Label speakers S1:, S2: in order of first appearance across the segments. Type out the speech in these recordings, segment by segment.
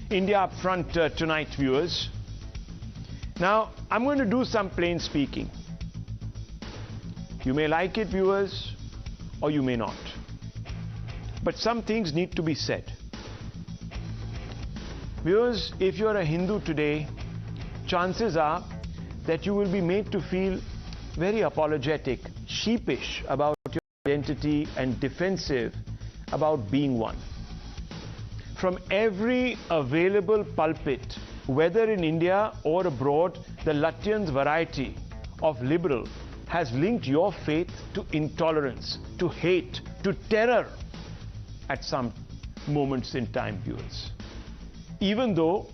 S1: India Upfront tonight, viewers. Now, I'm going to do some plain speaking. You may like it, viewers, or you may not. But some things need to be said. Viewers, if you're a Hindu today, chances are that you will be made to feel very apologetic, sheepish about your identity and defensive about being one. From every available pulpit, whether in India or abroad, the Lutyens' variety of liberal has linked your faith to intolerance, to hate, to terror at some moments in time, viewers. Even though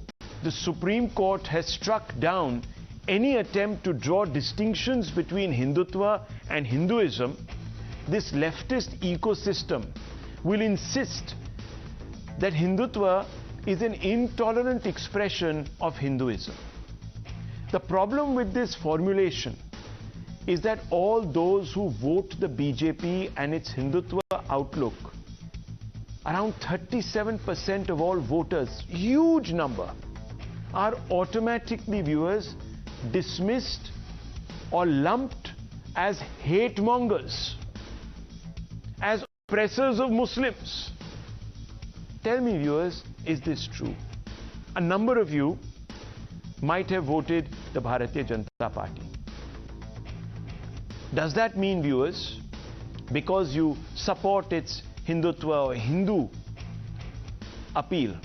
S1: the Supreme Court has struck down any attempt to draw distinctions between Hindutva and Hinduism, this leftist ecosystem will insist that Hindutva is an intolerant expression of Hinduism. The problem with this formulation is that all those who vote the BJP and its Hindutva outlook, around 37% of all voters, huge number, are automatically, viewers, dismissed or lumped as hate mongers, as oppressors of Muslims. Tell me, viewers, is this true? A number of you might have voted the Bharatiya Janata Party. Does that mean, viewers, because you support its Hindutva or Hindu appeal,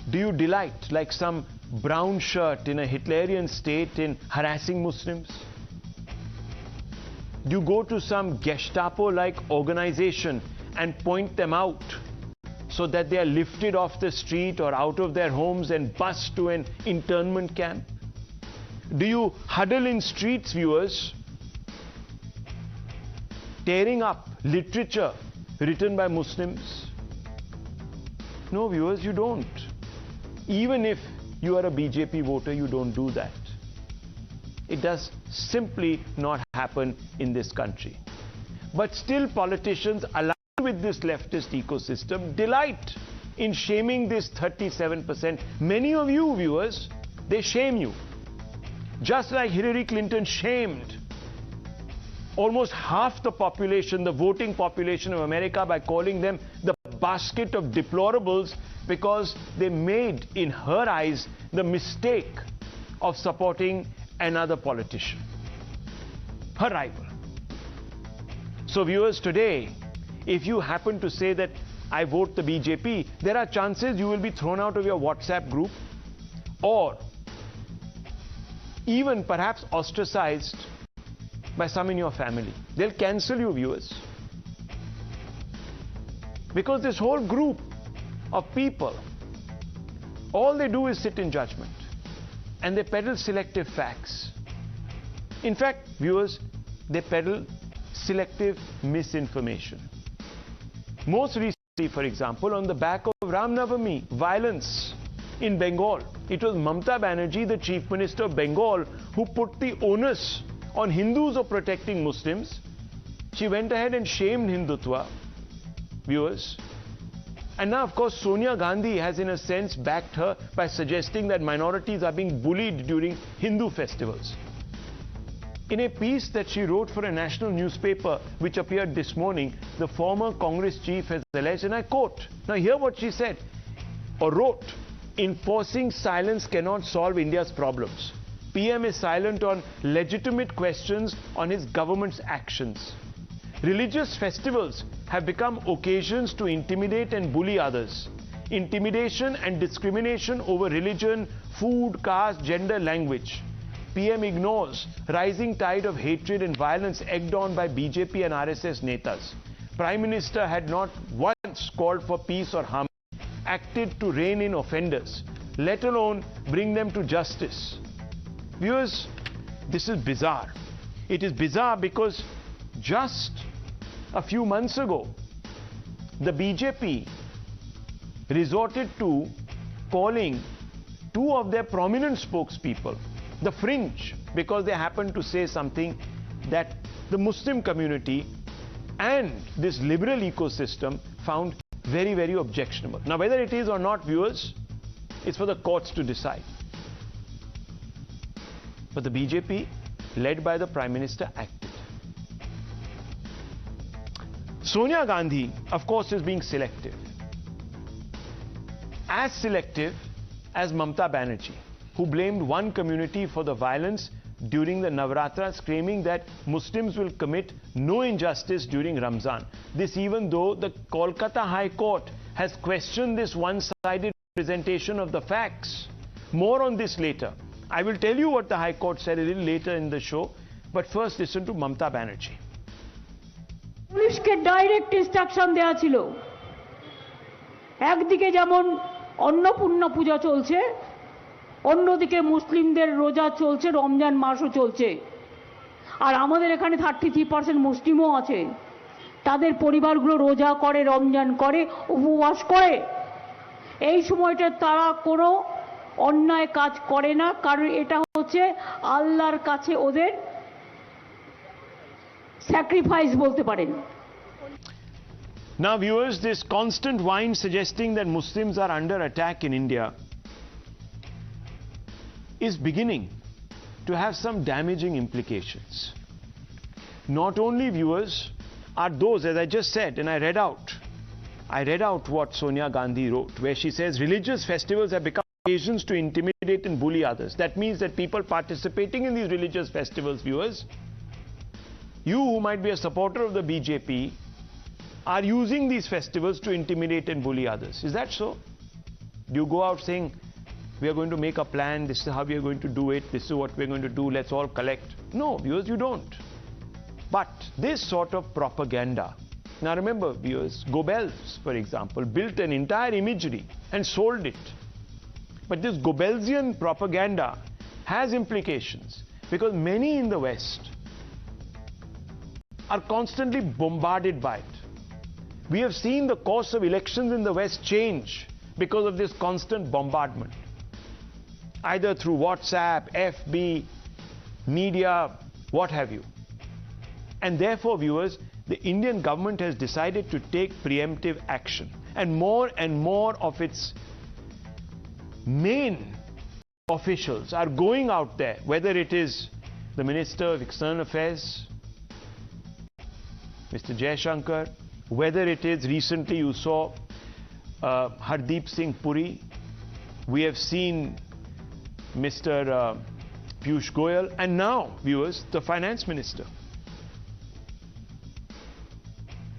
S1: do you delight, like some brown shirt in a Hitlerian state, in harassing Muslims? Do you go to some Gestapo-like organization and point them out so that they are lifted off the street or out of their homes and bussed to an internment camp? Do you huddle in streets, viewers, tearing up literature written by Muslims? No, viewers, you don't. Even if you are a BJP voter, you don't do that. It does simply not happen in this country. But still, politicians, aligned with this leftist ecosystem, delight in shaming this 37%. Many of you, viewers, they shame you. Just like Hillary Clinton shamed almost half the population, the voting population of America, by calling them the basket of deplorables, because they made, in her eyes, the mistake of supporting another politician, her rival. So, viewers, today, if you happen to say that I vote the BJP, there are chances you will be thrown out of your WhatsApp group, or even perhaps ostracized by some in your family. They'll cancel you, viewers. Because this whole group of people, all they do is sit in judgment, and they peddle selective facts. In fact, viewers, they peddle selective misinformation. Most recently, for example, on the back of Ram Navami, violence in Bengal, it was Mamata Banerjee, the Chief Minister of Bengal, who put the onus on Hindus of protecting Muslims. She went ahead and shamed Hindutva, viewers. And now, of course, Sonia Gandhi has, in a sense, backed her by suggesting that minorities are being bullied during Hindu festivals. In a piece that she wrote for a national newspaper, which appeared this morning, the former Congress chief has alleged, and I quote, now hear what she said, or wrote, "Enforcing silence cannot solve India's problems. PM is silent on legitimate questions on his government's actions. Religious festivals have become occasions to intimidate and bully others. Intimidation and discrimination over religion, food, caste, gender, language. PM ignores rising tide of hatred and violence egged on by BJP and RSS netas. Prime Minister had not once called for peace or harmony, acted to rein in offenders, let alone bring them to justice." Viewers, this is bizarre. It is bizarre because just a few months ago, the BJP resorted to calling two of their prominent spokespeople the fringe, because they happened to say something that the Muslim community and this liberal ecosystem found very, very objectionable. Now, whether it is or not, viewers, it's for the courts to decide. But the BJP, led by the Prime Minister, acted. Sonia Gandhi, of course, is being selective. As selective as Mamata Banerjee, who blamed one community for the violence during the Navaratras, claiming that Muslims will commit no injustice during Ramzan. This even though the Kolkata High Court has questioned this one-sided presentation of the facts. More on this later. I will tell you what the High Court said a little later in the show, but first listen to Mamata Banerjee.
S2: পুলিশকে direct instruction দেওয়া ছিল, একদিকে যেমন অন্নপূর্ণা পূজা চলছে, অন্যদিকে মুসলিমদের রোজা চলছে, রমজান মাসও চলছে, আর আমাদের এখানে 33% মুসলিমও আছে। তাদের পরিবারগুলো রোজা করে, রমজান করে, উপবাস করে। এই সময়টা তারা কোনো অন্যায় কাজ করে না, কারণ এটা হচ্ছে আল্লাহর কাছে ওদের স্যাক্রিফাইস বলতে পারেন।
S1: Now viewers, this constant whine suggesting that Muslims are under attack in India is beginning to have some damaging implications. Not only, viewers, are those, as I just said, and I read out what Sonia Gandhi wrote, where she says religious festivals have become occasions to intimidate and bully others. That means that people participating in these religious festivals, viewers, you who might be a supporter of the BJP, are using these festivals to intimidate and bully others. Is that so? Do you go out saying, we are going to make a plan, this is how we are going to do it, this is what we are going to do, let's all collect? No, viewers, you don't. But this sort of propaganda, now remember, viewers, Goebbels, for example, built an entire imagery and sold it. But this Goebbelsian propaganda has implications because many in the West are constantly bombarded by it. We have seen the course of elections in the West change because of this constant bombardment, either through WhatsApp, FB, media, what have you. And therefore, viewers, the Indian government has decided to take preemptive action, and more of its main officials are going out there, whether it is the Minister of External Affairs, Mr. Jaishankar, whether it is recently you saw Hardeep Singh Puri, we have seen Mr. Piyush Goyal, and now, viewers, the Finance Minister.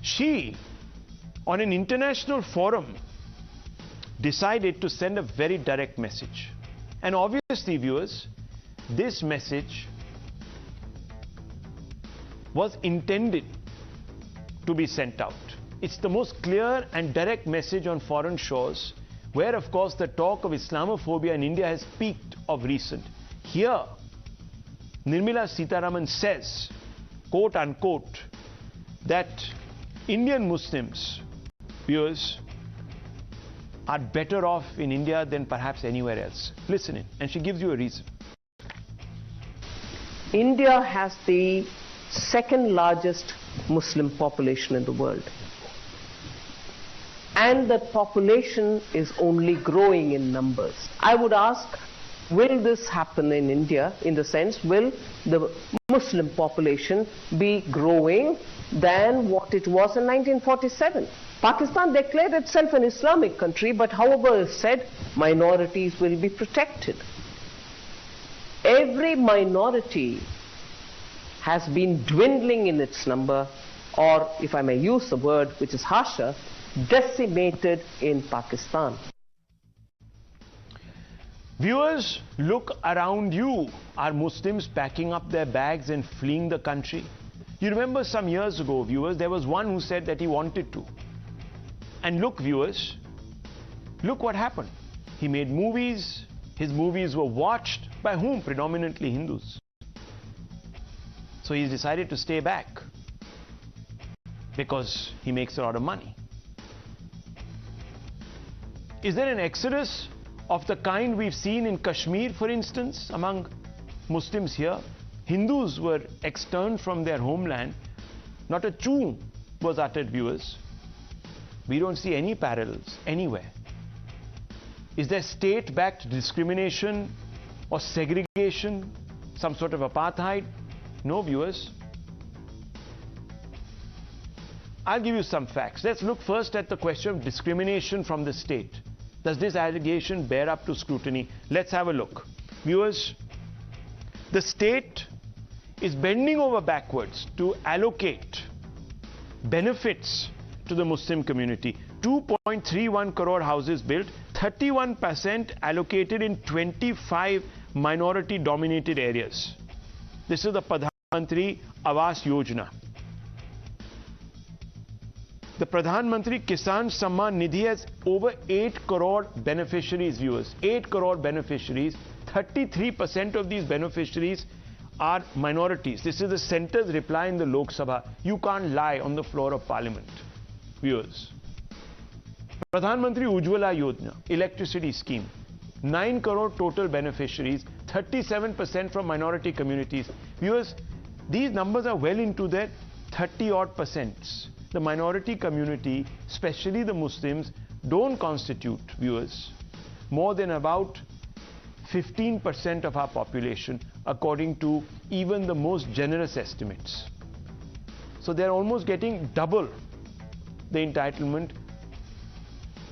S1: She, on an international forum, decided to send a very direct message. And obviously, viewers, this message was intended to be sent out. It's the most clear and direct message on foreign shores, where of course the talk of Islamophobia in India has peaked of recent. Here, Nirmala Sitharaman says, quote unquote, that Indian Muslims, viewers, are better off in India than perhaps anywhere else. Listen in, and she gives you a reason.
S3: India has the second largest Muslim population in the world, and the population is only growing in numbers. I would ask, will this happen in India, in the sense, will the Muslim population be growing than what it was in 1947? Pakistan declared itself an Islamic country, but however is said, minorities will be protected. Every minority has been dwindling in its number, or if I may use the word which is harsher, decimated in Pakistan.
S1: Viewers, look around you. Are Muslims packing up their bags and fleeing the country? You remember some years ago, viewers, there was one who said that he wanted to. And look, viewers, look what happened. He made movies. His movies were watched by whom? Predominantly Hindus. So he's decided to stay back because he makes a lot of money. Is there an exodus of the kind we've seen in Kashmir, for instance, among Muslims here? Hindus were externed from their homeland. Not a choo was uttered, viewers. We don't see any parallels anywhere. Is there state-backed discrimination or segregation, some sort of apartheid? No, viewers. I'll give you some facts. Let's look first at the question of discrimination from the state. Does this allegation bear up to scrutiny? Let's have a look. Viewers, the state is bending over backwards to allocate benefits to the Muslim community. 2.31 crore houses built, 31% allocated in 25 minority-dominated areas. This is the Pradhan Mantri Awas Yojana. The Pradhan Mantri Kisan Samman Nidhi has over 8 crore beneficiaries, viewers. 8 crore beneficiaries. 33% of these beneficiaries are minorities. This is the centre's reply in the Lok Sabha. You can't lie on the floor of Parliament, viewers. Pradhan Mantri Ujjwala Yojana, electricity scheme. 9 crore total beneficiaries, 37% from minority communities. Viewers, these numbers are well into their 30-odd%. The minority community, especially the Muslims, don't constitute, viewers, more than about 15% of our population, according to even the most generous estimates. So they're almost getting double the entitlement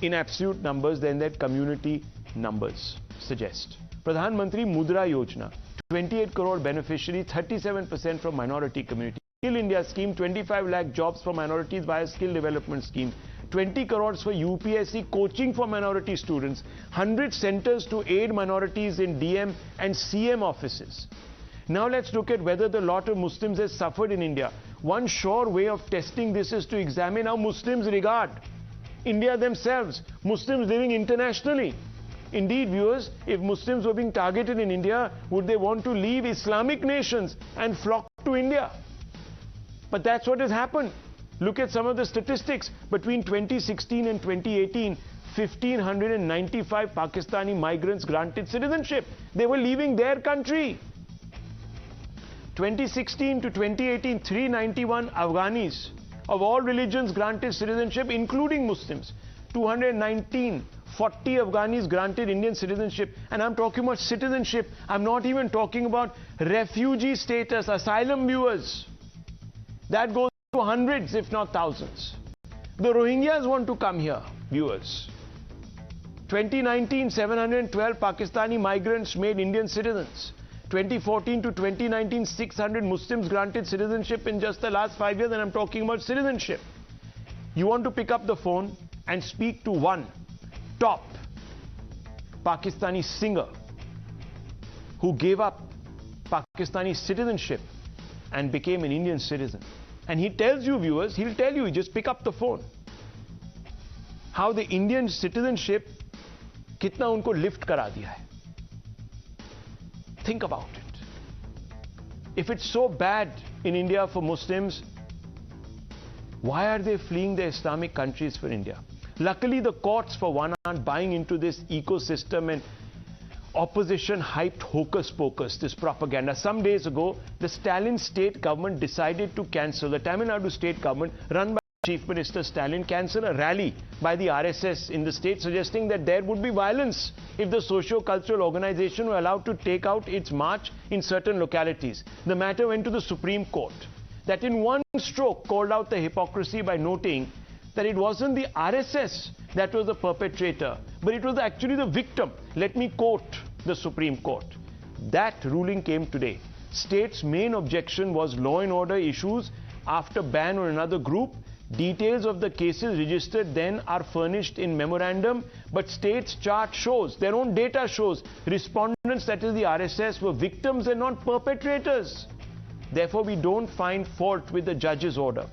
S1: in absolute numbers than their community numbers suggest. Pradhan Mantri Mudra Yojana, 28 crore beneficiaries, 37% from minority community. Skill India scheme, 25 lakh jobs for minorities via skill development scheme. 20 crores for UPSC coaching for minority students. 100 centers to aid minorities in DM and CM offices. Now let's look at whether the lot of Muslims has suffered in India. One sure way of testing this is to examine how Muslims regard India themselves, Muslims living internationally. Indeed, viewers, if Muslims were being targeted in India, would they want to leave Islamic nations and flock to India? But that's what has happened. Look at some of the statistics. Between 2016 and 2018, 1,595 Pakistani migrants granted citizenship. They were leaving their country. 2016 to 2018, 391 Afghanis of all religions granted citizenship, including Muslims. 219, 40 Afghanis granted Indian citizenship. And I'm talking about citizenship. I'm not even talking about refugee status, asylum, viewers. That goes to hundreds, if not thousands. The Rohingyas want to come here, viewers. 2019, 712 Pakistani migrants made Indian citizens. 2014 to 2019, 600 Muslims granted citizenship in just the last 5 years, and I'm talking about citizenship. You want to pick up the phone and speak to one top Pakistani singer who gave up Pakistani citizenship and became an Indian citizen. And he tells you, viewers, he'll tell you, just pick up the phone, how the Indian citizenship kitna unko lift kara diya hai. Think about it. If it's so bad in India for Muslims, why are they fleeing their Islamic countries for India? Luckily, the courts, for one, aren't buying into this ecosystem and opposition hyped hocus pocus, this propaganda. Some days ago, the Stalin state government decided to cancel, the Tamil Nadu state government, run by Chief Minister Stalin, cancel a rally by the RSS in the state, suggesting that there would be violence if the socio-cultural organization were allowed to take out its march in certain localities. The matter went to the Supreme Court, that in one stroke called out the hypocrisy by noting that it wasn't the RSS that was the perpetrator, but it was actually the victim. Let me quote the Supreme Court. That ruling came today. State's main objection was law and order issues after ban on another group. Details of the cases registered then are furnished in memorandum, but state's chart shows, their own data shows, respondents, that is the RSS, were victims and not perpetrators. Therefore, we don't find fault with the judge's order.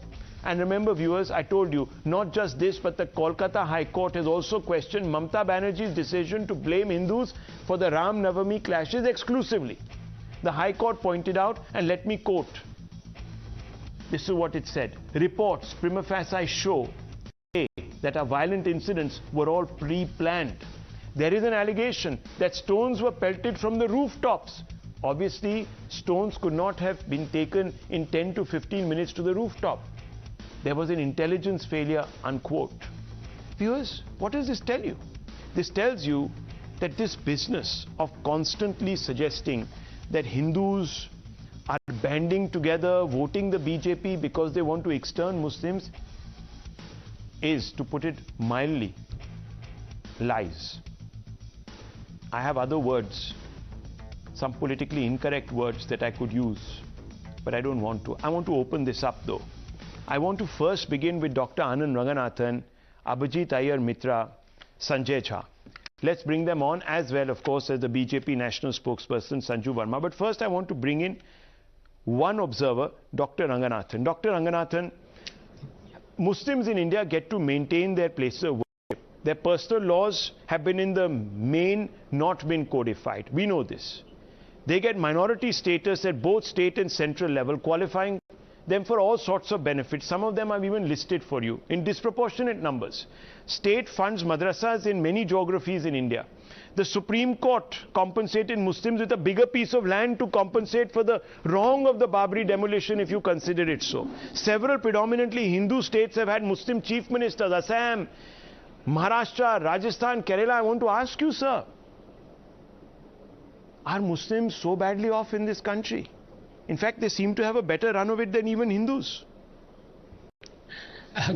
S1: And remember, viewers, I told you, not just this, but the Kolkata High Court has also questioned Mamata Banerjee's decision to blame Hindus for the Ram Navami clashes exclusively. The High Court pointed out, and let me quote, this is what it said: reports prima facie show that our violent incidents were all pre-planned. There is an allegation that stones were pelted from the rooftops. Obviously, stones could not have been taken in 10 to 15 minutes to the rooftop. There was an intelligence failure, unquote. Viewers, what does this tell you? This tells you that this business of constantly suggesting that Hindus are banding together, voting the BJP because they want to extern Muslims is, to put it mildly, lies. I have other words, some politically incorrect words that I could use, but I don't want to. I want to open this up though. I want to first begin with Dr. Anand Ranganathan, Abhijit Iyer Mitra, Sanjay Jha. Let's bring them on, as well, of course, as the BJP national spokesperson, Sanju Verma. But first, I want to bring in one observer, Dr. Ranganathan. Dr. Ranganathan, Muslims in India get to maintain their places of worship. Their personal laws have been in the main not been codified. We know this. They get minority status at both state and central level, qualifying them for all sorts of benefits. Some of them I've even listed for you in disproportionate numbers. State funds madrasas in many geographies in India. The Supreme Court compensated Muslims with a bigger piece of land to compensate for the wrong of the Babri demolition, if you consider it so. Several predominantly Hindu states have had Muslim chief ministers. Assam, Maharashtra, Rajasthan, Kerala. I want to ask you, sir, are Muslims so badly off in this country? In fact, they seem to have a better run of it than even Hindus.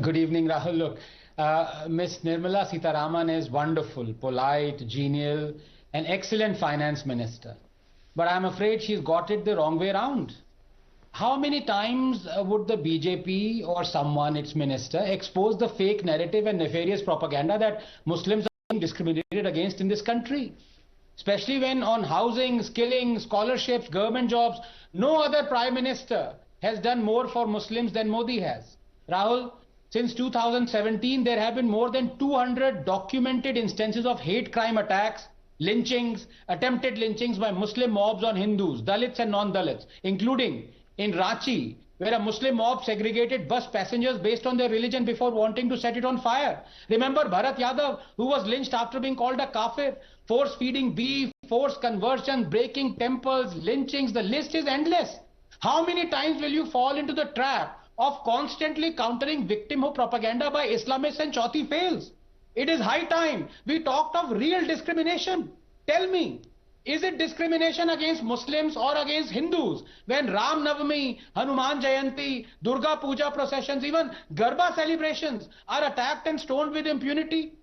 S4: Good evening, Rahul. Look, Ms. Nirmala Sitharaman is wonderful, polite, genial, an excellent finance minister. But I'm afraid she's got it the wrong way around. How many times would the BJP or someone, its minister, expose the fake narrative and nefarious propaganda that Muslims are being discriminated against in this country? Especially when on housing, skilling, scholarships, government jobs, no other Prime Minister has done more for Muslims than Modi has. Rahul, since 2017, there have been more than 200 documented instances of hate crime attacks, lynchings, attempted lynchings by Muslim mobs on Hindus, Dalits and non-Dalits, including in Ranchi, where a Muslim mob segregated bus passengers based on their religion before wanting to set it on fire. Remember Bharat Yadav, who was lynched after being called a kafir, force-feeding beef, forced conversion, breaking temples, lynchings, the list is endless. How many times will you fall into the trap of constantly countering victimhood propaganda by Islamists and Chauthi fails? It is high time we talked of real discrimination. Tell me, is it discrimination against Muslims or against Hindus when Ram Navami, Hanuman Jayanti, Durga Puja processions, even Garba celebrations are attacked and stoned with impunity?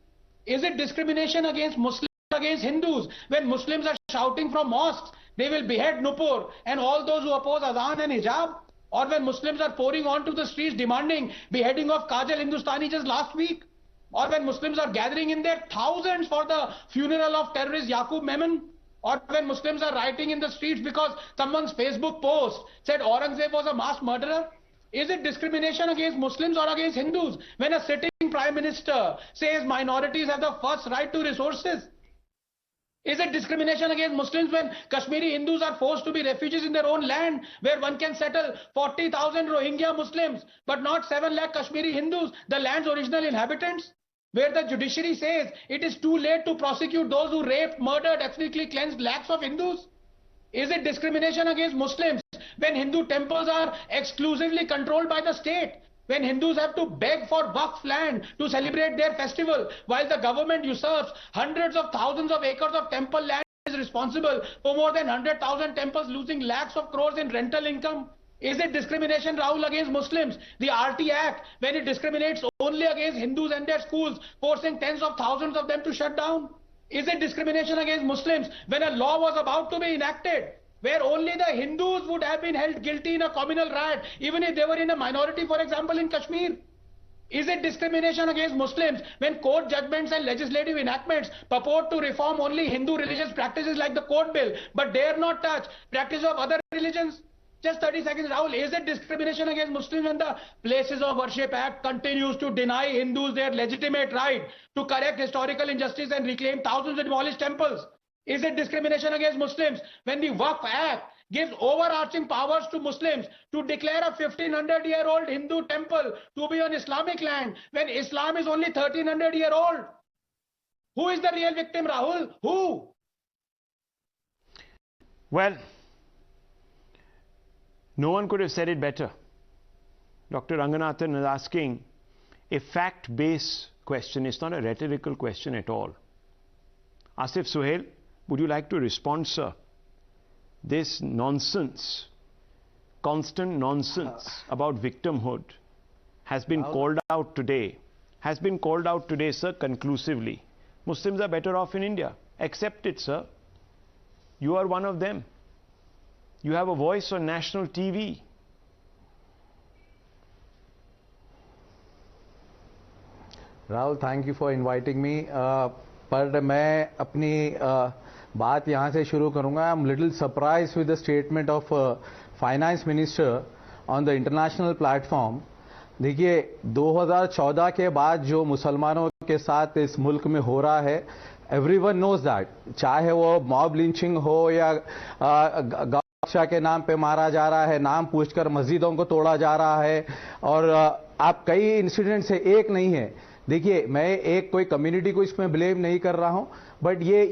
S4: Is it discrimination against Muslims, against Hindus when Muslims are shouting from mosques they will behead Nupur and all those who oppose Azan and Hijab? Or when Muslims are pouring onto the streets demanding beheading of Kajal Hindustani just last week? Or when Muslims are gathering in their thousands for the funeral of terrorist Yaqub Memon? Or when Muslims are rioting in the streets because someone's Facebook post said Aurangzeb was a mass murderer? Is it discrimination against Muslims or against Hindus when a sitting Prime Minister says minorities have the first right to resources? Is it discrimination against Muslims when Kashmiri Hindus are forced to be refugees in their own land, where one can settle 40,000 Rohingya Muslims but not 7 lakh Kashmiri Hindus, the land's original inhabitants? Where the judiciary says it is too late to prosecute those who raped, murdered, ethnically cleansed lakhs of Hindus? Is it discrimination against Muslims when Hindu temples are exclusively controlled by the state? When Hindus have to beg for Waqf land to celebrate their festival, while the government usurps hundreds of thousands of acres of temple land, is responsible for more than 100,000 temples losing lakhs of crores in rental income? Is it discrimination, Rahul, against Muslims, the RT Act, when it discriminates only against Hindus and their schools, forcing tens of thousands of them to shut down? Is it discrimination against Muslims when a law was about to be enacted, where only the Hindus would have been held guilty in a communal riot, even if they were in a minority, for example, in Kashmir? Is it discrimination against Muslims when court judgments and legislative enactments purport to reform only Hindu religious practices like the court bill, but dare not touch practice of other religions? Just 30 seconds, Rahul. Is it discrimination against Muslims when the Places of Worship Act continues to deny Hindus their legitimate right to correct historical injustice and reclaim thousands of demolished temples? Is it discrimination against Muslims when the Waqf Act gives overarching powers to Muslims to declare a 1500-year-old Hindu temple to be on Islamic land when Islam is only 1300-year-old? Who is the real victim, Rahul? Who?
S1: Well, no one could have said it better. Dr. Ranganathan is asking a fact-based question. It's not a rhetorical question at all. Asif Suhail, would you like to respond, sir? This nonsense, constant nonsense about victimhood has been called out today. Has been called out today, sir, conclusively. Muslims are better off in India. Accept it, sir. You are one of them. You have a voice on national TV.
S5: Rahul, thank you for inviting me. पर मैं अपनी बात यहाँ से शुरू करूँगा. I'm little surprised with the statement of Finance Minister on the international platform. देखिए 2014 के बाद जो मुसलमानों के साथ इस मुल्क में हो रहा है, everyone knows that. चाहे वो मॉब लिंचिंग हो या गौरक्षा के नाम पे मारा जा रहा है, नाम पूछकर मस्जिदों को तोड़ा जा रहा है, और आप कई इंसिडेंट से एक नहीं है. देखिए मैं एक कोई कम्युनिटी को इसमें ब्लेम नहीं कर रहा हूं, बट ये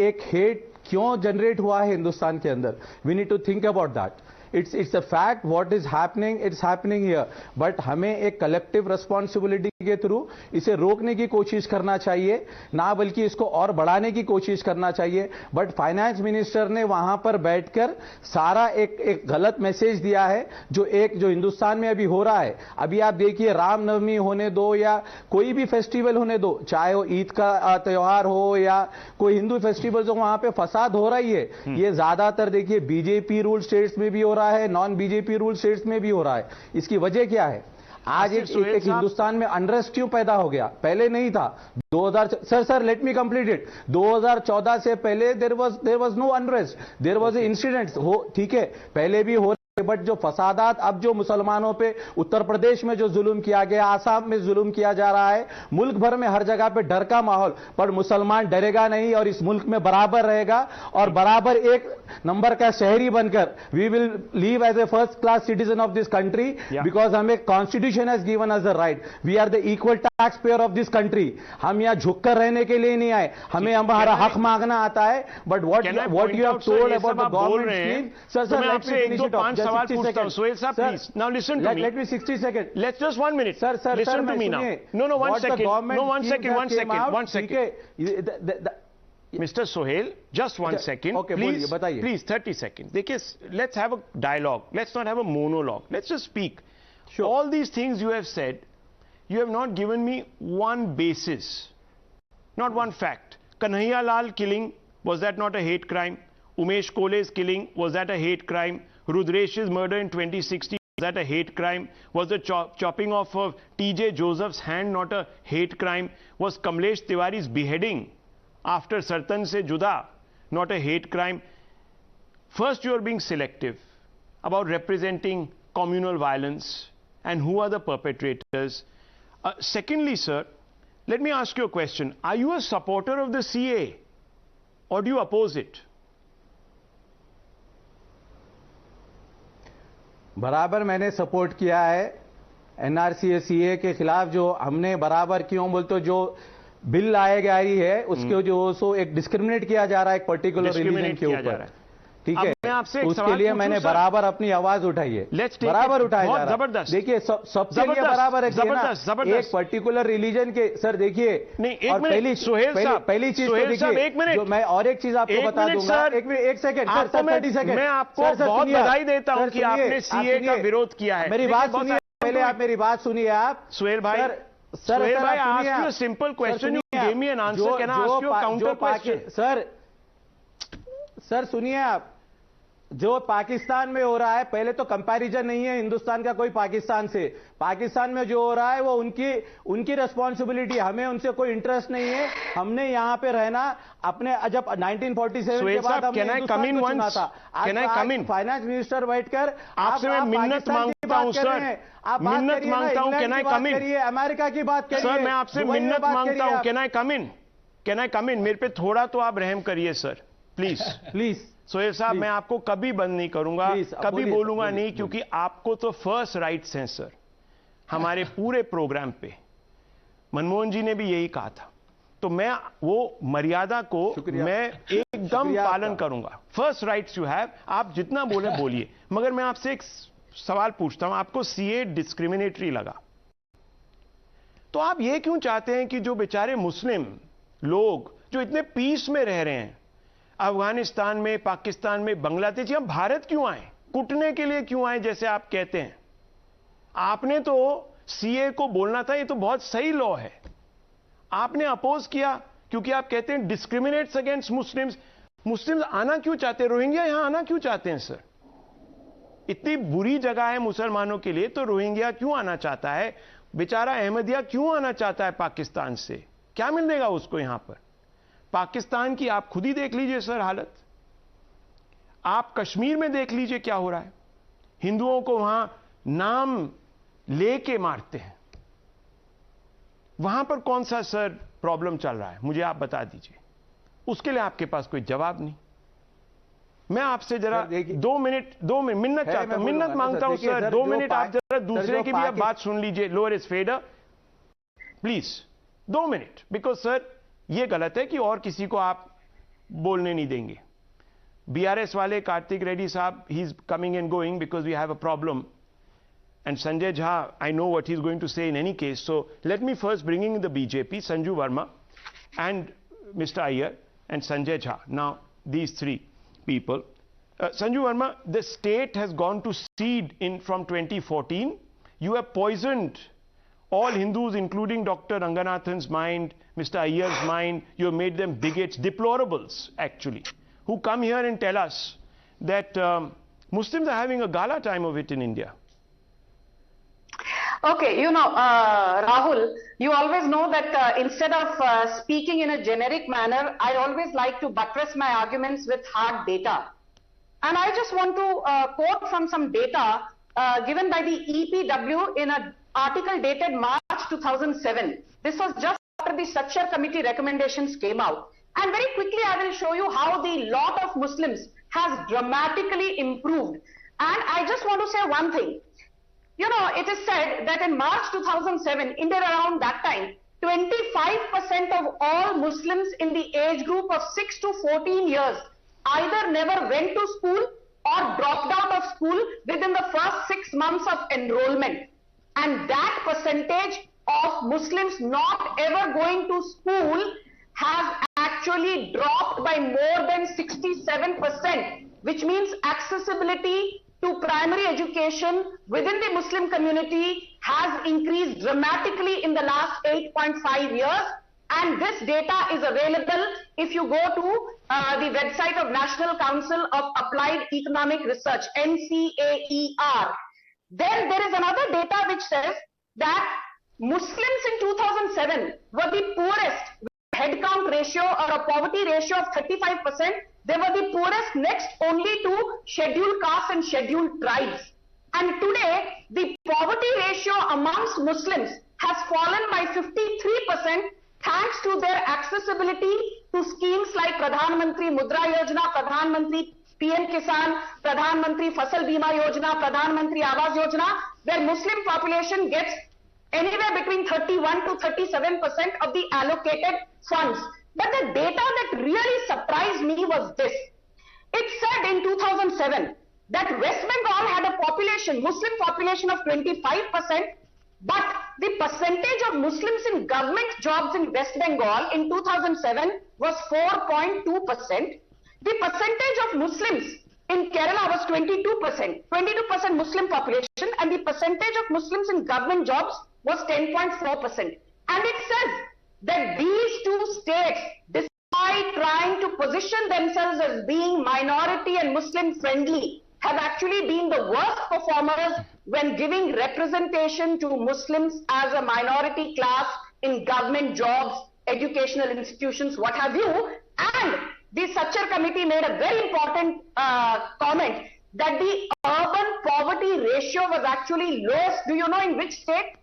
S5: एक हेट क्यों जनरेट हुआ है हिंदुस्तान के अंदर. We need to think about that. It's a fact what is happening, it's happening here. But हमें एक कलेक्टिव रिस्पॉन्सिबिलिटी के थ्रू इसे रोकने की कोशिश करना चाहिए, ना बल्कि इसको और बढ़ाने की कोशिश करना चाहिए. बट फाइनेंस मिनिस्टर ने वहां पर बैठकर सारा एक गलत मैसेज दिया है जो हिंदुस्तान में अभी हो रहा है. अभी आप देखिए, राम नवमी होने दो या कोई भी फेस्टिवल होने दो, चाहे वो ईद का त्योहार हो या कोई हिंदू फेस्टिवल हो, वहां पे फसाद हो रही है. ये ज्यादातर देखिए बीजेपी रूल स्टेट्स में भी हो रहा है, नॉन बीजेपी रूल स्टेट्स में भी हो रहा है. इसकी वजह क्या है? आज एक हिंदुस्तान में अनरेस्ट क्यों पैदा हो गया? पहले नहीं था. 2000 sir let me complete it. 2014 से पहले there was no unrest, there was incidents हो, ठीक है, पहले भी हो, बट जो फसादात अब जो मुसलमानों पे उत्तर प्रदेश में जो जुल्म किया गया, आसाम में जुल्म किया जा रहा है, मुल्क भर में हर जगह पे डर का माहौल. पर मुसलमान डरेगा नहीं और इस मुल्क में बराबर रहेगा और बराबर एक नंबर का शहरी बनकर we will live as a first class citizen of this country, because हमें constitution has given us the right. We are the equal tax payer of this country. हम यहां झुककर रहने के लिए नहीं आए, हमें हमारा हक मांगना आता है. But what you have told about the government, sir
S1: आपसे एक दो पांच सवाल पूछता हूं. Suhail sir, please now listen to me.
S5: Let me 60 seconds.
S1: Let's just 1 minute. Sir, listen to me now. No, 1 second. No, 1 second. Mr. Suhail, just 1 second.
S5: Okay,
S1: please,
S5: बताइए.
S1: Please, 30 seconds. देखिए, let's have a dialogue. Let's not have a monologue. Let's just speak.
S5: Sure.
S1: All these things you have said, you have not given me one basis, not one fact. Kanhaiya Lal killing, was that not a hate crime? Umesh Kole's killing, was that a hate crime? Rudresh's murder in 2016, was that a hate crime? Was the chopping off of T.J. Joseph's hand not a hate crime? Was Kamlesh Tiwari's beheading after Sartan se juda not a hate crime? First, you are being selective about representing communal violence and who are the perpetrators. Secondly, sir, let me ask you a question. Are you a supporter of the CA or do you oppose it?
S5: बराबर मैंने support किया है NRC CA के खिलाफ. जो हमने बराबर क्यों बोलते, जो बिल लाए गई है उसके जो सो एक डिस्क्रिमिनेट किया जा रहा है एक पर्टिकुलर रिलीजन के ऊपर, ठीक है, उसके लिए मैंने बराबर अपनी आवाज उठाई है, बराबर उठाया जा रहा है. जबरदस्त. देखिए सबसे लिए बराबर है, एक पर्टिकुलर रिलीजन के. सर देखिए, और पहली चीज तो देखिए, जो मैं और एक चीज आपको बता दूंगा. एक सेकंड सर, 30 सेकंड.
S1: मैं आपको बहुत बधाई देता हूं कि आपने सीए का विरोध किया है.
S5: मेरी बात सुनिए पहले, आप मेरी बात सुनिए. आप
S1: सुहेल भाई, सुहेल भाई, I asked you a simple question. You gave me an answer. Can I ask you a counter question?
S5: Sir सुनिए, आप जो पाकिस्तान में हो रहा है, पहले तो कंपैरिजन नहीं है हिंदुस्तान का कोई पाकिस्तान से. पाकिस्तान में जो हो रहा है वो उनकी रिस्पॉन्सिबिलिटी, हमें उनसे कोई इंटरेस्ट नहीं है. हमने यहाँ पे रहना अपने, जब 1947 के बाद हमने हिंदुस्तान को चुना था. आज फाइनेंस मिनिस्टर बैठकर
S1: आपसे मैं मिन्नत मांगता हूं सर,
S5: आप
S1: मिन्नत मांगता हूं. Can I come in?
S5: America की बात करिए
S1: सर, मैं आपसे मिन्नत मांगता हूं. Can I come in? Can I come in? मेरे पे थोड़ा तो आप रहम करिए सर, प्लीज
S5: प्लीज.
S1: सुहेल साहब, मैं आपको कभी बंद नहीं करूंगा, कभी बोलूंगा नहीं, क्योंकि आपको तो फर्स्ट राइट्स हैं सर हमारे पूरे प्रोग्राम पे. मनमोहन जी ने भी यही कहा था, तो मैं वो मर्यादा को मैं एकदम पालन करूंगा. फर्स्ट राइट्स यू हैव, आप जितना बोले बोलिए. मगर मैं आपसे एक सवाल पूछता हूं, आपको सीए डिस्क्रिमिनेटरी लगा तो आप ये क्यों चाहते हैं कि जो बेचारे मुस्लिम लोग जो इतने पीस में रह रहे हैं अफगानिस्तान में, पाकिस्तान में, बांग्लादेश, हम भारत क्यों आए? कुटने के लिए क्यों आए जैसे आप कहते हैं? आपने तो सीए को बोलना था, ये तो बहुत सही लॉ है, आपने अपोज किया क्योंकि आप कहते हैं डिस्क्रिमिनेट्स अगेंस्ट मुस्लिम्स। मुस्लिम्स आना क्यों चाहते हैं? रोहिंग्या यहां आना क्यों चाहते हैं सर? इतनी बुरी जगह है मुसलमानों के लिए, तो रोहिंग्या क्यों आना चाहता है? बेचारा अहमदिया क्यों आना चाहता है पाकिस्तान से? क्या मिलेगा उसको यहां पर? पाकिस्तान की आप खुद ही देख लीजिए सर हालत, आप कश्मीर में देख लीजिए क्या हो रहा है। हिंदुओं को वहां नाम लेके मारते हैं, वहां पर कौन सा सर प्रॉब्लम चल रहा है मुझे आप बता दीजिए। उसके लिए आपके पास कोई जवाब नहीं। मैं आपसे जरा 2 मिनट चाहता हूं, मिन्नत मांगता हूं सर, 2 मिनट आप जरा दूसरे की भी आप बात सुन लीजिए। Lower his fader please 2 minute, because sir ये गलत है कि और किसी को आप बोलने नहीं देंगे। बीआरएस वाले Karthik Reddy sahab, he is coming and going because we have a problem, and Sanjay Jha, I know what he's going to say in any case, so let me first bring in the BJP, Sanju Verma and Mr. Iyer and Sanjay Jha. Now these three people, Sanju Verma, the state has gone to seed in from 2014. You have poisoned all Hindus, including Dr. Ranganathan's mind, Mr. Iyer's mind. You have made them bigots, deplorables actually, who come here and tell us that Muslims are having a gala time of it in India.
S6: Okay, you know, Rahul, you always know that instead of speaking in a generic manner, I always like to buttress my arguments with hard data. And I just want to quote from some data given by the EPW in an article dated March 2007. This was just after the Structure Committee recommendations came out. And very quickly, I will show you how the lot of Muslims has dramatically improved. And I just want to say one thing. You know, it is said that in March 2007, India around that time, 25% of all Muslims in the age group of 6 to 14 years either never went to school or dropped out of school within the first 6 months of enrollment. And that percentage of Muslims not ever going to school has actually dropped by more than 67%, which means accessibility to primary education within the Muslim community has increased dramatically in the last 8.5 years. And this data is available if you go to the website of National Council of Applied Economic Research, NCAER. Then there is another data which says that Muslims in 2007 were the poorest, headcount ratio or a poverty ratio of 35%. They were the poorest, next only to scheduled castes and scheduled tribes. And today, the poverty ratio amongst Muslims has fallen by 53% thanks to their accessibility to schemes like Pradhan Mantri Mudra Yojana, Pradhan Mantri PM Kisan, Pradhan Mantri Fasal Bima Yojana, Pradhan Mantri Awas Yojana, where Muslim population gets anywhere between 31 to 37% of the allocated funds. But the data that really surprised me was this. It said in 2007 that West Bengal had a population, Muslim population of 25%, but the percentage of Muslims in government jobs in West Bengal in 2007 was 4.2%. The percentage of Muslims in Kerala was 22%, 22% Muslim population, and the percentage of Muslims in government jobs was 10.4%. And it says that these two states, despite trying to position themselves as being minority and Muslim friendly, have actually been the worst performers when giving representation to Muslims as a minority class in government jobs, educational institutions, what have you. And the Structure Committee made a very important comment that the urban poverty ratio was actually lowest. Do you know in which state?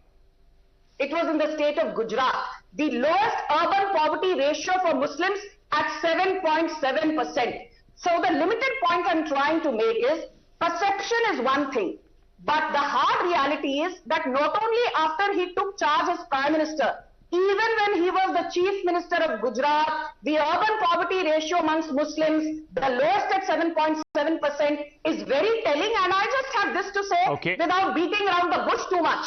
S6: It was in the state of Gujarat. The lowest urban poverty ratio for Muslims at 7.7%. So the limited point I'm trying to make is, perception is one thing, but the hard reality is that not only after he took charge as Prime Minister, even when he was the Chief Minister of Gujarat, the urban poverty ratio amongst Muslims, the lowest at 7.7%, is very telling. And I just have this to say, without beating around the bush too much.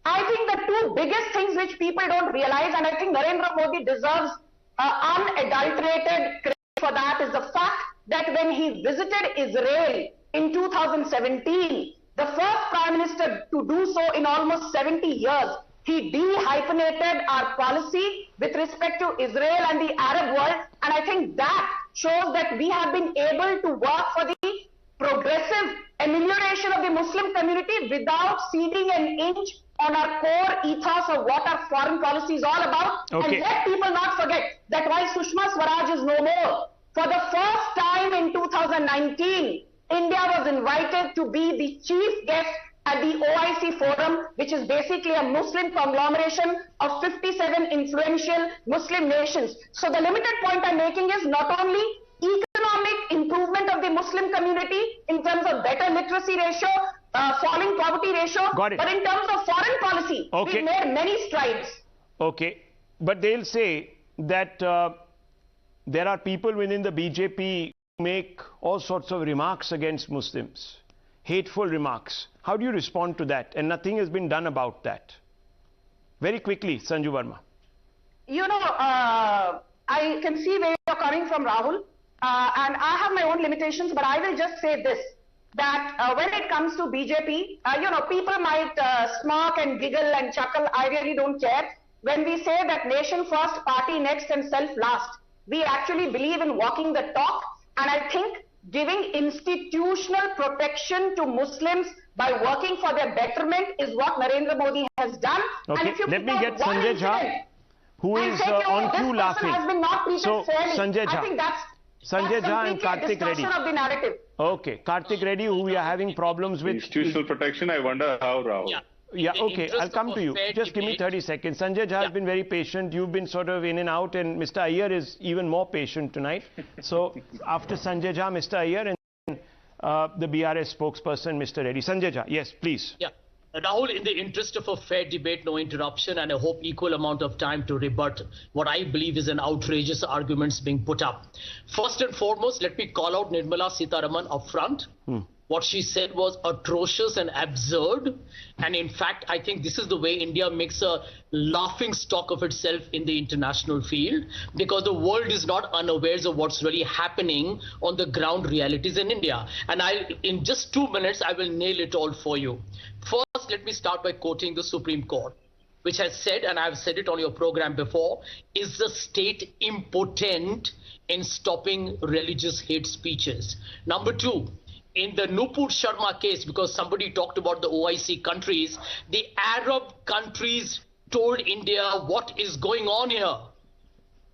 S6: I think the two biggest things which people don't realize, and I think Narendra Modi deserves unadulterated credit for that, is the fact that when he visited Israel in 2017, the first Prime Minister to do so in almost 70 years, he de-hyphenated our policy with respect to Israel and the Arab world, and I think that shows that we have been able to work for the progressive amelioration of the Muslim community without ceding an inch on our core ethos of what our foreign policy is all about.
S1: Okay.
S6: And let people not forget that while Sushma Swaraj is no more, for the first time in 2019, India was invited to be the chief guest at the OIC forum, which is basically a Muslim conglomeration of 57 influential Muslim nations. So the limited point I'm making is not only economic improvement of the Muslim community in terms of better literacy ratio, falling poverty ratio,
S1: Got it.
S6: but in terms of foreign policy,
S1: Okay.
S6: we've made many strides.
S1: Okay, but they'll say that there are people within the BJP who make all sorts of remarks against Muslims, hateful remarks. How do you respond to that? And nothing has been done about that. Very quickly, Sanju Verma.
S6: You know, I can see where you're coming from, Rahul, and I have my own limitations, but I will just say this, that when it comes to BJP, you know, people might smirk and giggle and chuckle. I really don't care. When we say that nation first, party next, and self last, we actually believe in walking the talk, and I think giving institutional protection to Muslims by working for their betterment is what Narendra Modi has done.
S1: Okay,
S6: And if you
S1: let me
S6: pick
S1: get
S6: out one
S1: Sanjay Jha,
S6: incident
S1: who
S6: and
S1: is
S6: say,
S1: on
S6: this
S1: cue
S6: person
S1: laughing.
S6: has been not treated
S1: So,
S6: fairly,
S1: Sanjay
S6: I
S1: Jha.
S6: think that's
S1: Sanjay Jha and
S6: completely a
S1: Kartik Reddy.
S6: distortion of the narrative.
S1: Okay, Kartik Reddy, who we are having problems with.
S7: Institutional protection, I wonder how, Rahul.
S1: Yeah,
S8: In the
S1: okay,
S8: interest
S1: I'll come
S8: of
S1: to
S8: a
S1: you.
S8: fair
S1: Just give me
S8: debate-
S1: 30 seconds. Sanjay Jha has been very patient. You've been sort of in and out, and Mr. Iyer is even more patient tonight. So, after Sanjay Jha, Mr. Iyer, and the BRS spokesperson, Mr. Reddy. Sanjay Jha, yes, please.
S8: Yeah. Rahul, in the interest of a fair debate, no interruption, and I hope equal amount of time to rebut what I believe is an outrageous arguments being put up. First and foremost, let me call out Nirmala Sitharaman up front. What she said was atrocious and absurd. And in fact, I think this is the way India makes a laughing stock of itself in the international field, because the world is not unawares of what's really happening on the ground realities in India. And in just 2 minutes, I will nail it all for you. First, let me start by quoting the Supreme Court, which has said, and I've said it on your program before, is the state impotent in stopping religious hate speeches? Number two, in the Nupur Sharma case, because somebody talked about the OIC countries, the Arab countries told India what is going on here.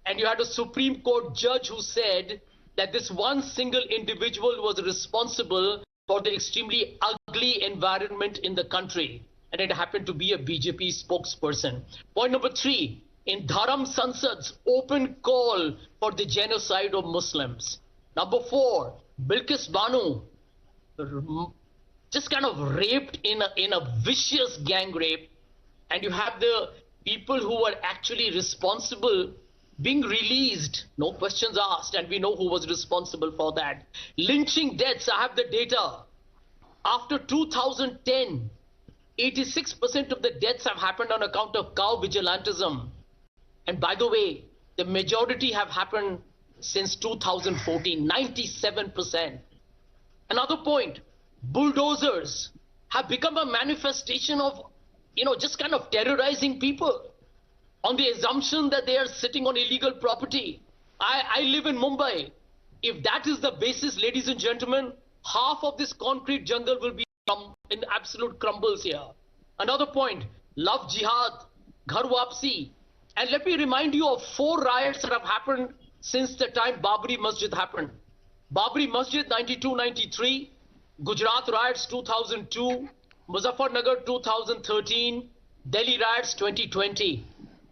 S8: And you had a Supreme Court judge who said that this one single individual was responsible for the extremely ugly environment in the country. And it happened to be a BJP spokesperson. Point number three, in Dharam Sansad's open call for the genocide of Muslims. Number four, Bilkis Banu, just kind of raped in a vicious gang rape, and you have the people who were actually responsible being released, no questions asked, and we know who was responsible for that. Lynching deaths, I have the data. After 2010, 86% of the deaths have happened on account of cow vigilantism. And by the way, the majority have happened since 2014, 97%. Another point, bulldozers have become a manifestation of, just kind of terrorizing people on the assumption that they are sitting on illegal property. I live in Mumbai. If that is the basis, ladies and gentlemen, half of this concrete jungle will be in absolute crumbles here. Another point, love jihad, ghar wapsi. And let me remind you of 4 riots that have happened since the time Babri Masjid happened. Babri Masjid 92-93, Gujarat riots 2002, Muzaffarnagar 2013, Delhi riots 2020.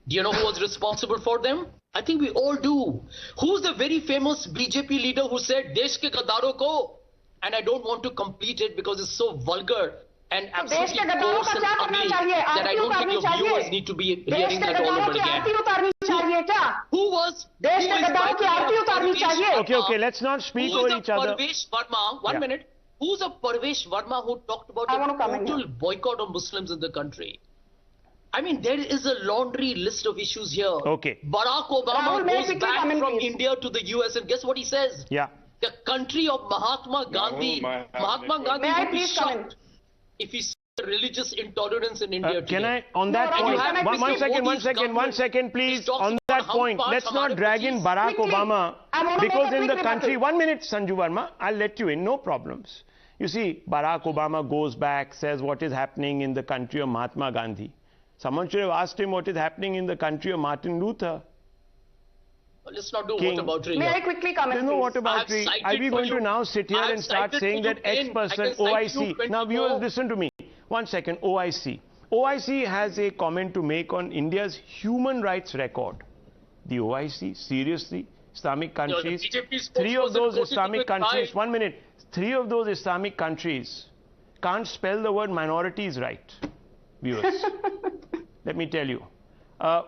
S8: Do you know who was responsible for them? I think we all do. Who's the very famous BJP leader who said, Desh ke gaddaro ko? And I don't want to complete it because it's so vulgar and absolutely coarse and ugly that I don't think your viewers need to be hearing that all over again. Who was
S1: Okay, let's not speak over each other.
S8: Parvesh Verma, one minute. Who's a Parvesh Verma who talked about a total boycott of Muslims in the country? I mean, there is a laundry list of issues here.
S1: Okay.
S8: Barack Obama
S6: Rahul, may I
S8: goes
S6: quickly
S8: back
S6: come in,
S8: from
S6: please?
S8: India to the US, and guess what he says?
S1: Yeah.
S8: The country of Mahatma Gandhi. Mahatma Gandhi
S6: May I
S8: would be
S6: please come in?
S8: shocked if he saw religious intolerance in India today.
S1: Can I, on that
S6: Rahul,
S1: point,
S6: can I quickly-
S1: one second, please,
S8: talks
S1: on
S8: about
S1: that
S8: how
S1: point,
S8: far
S1: let's not
S8: Samara
S1: drag in
S8: is.
S1: Barack
S6: Quickly.
S1: Obama,
S6: I wanna make
S1: because
S6: a
S1: in the
S6: quick
S1: country,
S6: rebuttal.
S1: 1 minute, Sanju Verma, I'll let you in, no problems. You see, Barack Obama goes back, says what is happening in the country of Mahatma Gandhi. Someone should have asked him what is happening in the country of Martin Luther.
S8: Let's not do
S1: King.
S8: what about
S6: May I quickly come in,
S1: There's no
S6: please?
S1: what about
S8: I've
S1: tree.
S8: cited
S1: Are we
S8: for
S1: going
S8: you-
S1: to now sit here
S8: I've
S1: and start
S8: cited
S1: saying
S8: for
S1: that
S8: you
S1: X
S8: 10. I
S1: person,
S8: can cite you
S1: OIC. Now
S8: 24.
S1: viewers, listen to me. 1 second, OIC. OIC has a comment to make on India's human rights record. The OIC, seriously? Islamic countries,
S8: BJP
S1: 3 of
S8: spokesperson
S1: those
S8: quoted
S1: Islamic
S8: with
S1: countries,
S8: pride.
S1: 1 minute, 3 of those Islamic countries can't spell the word minorities right, viewers. Let me tell you.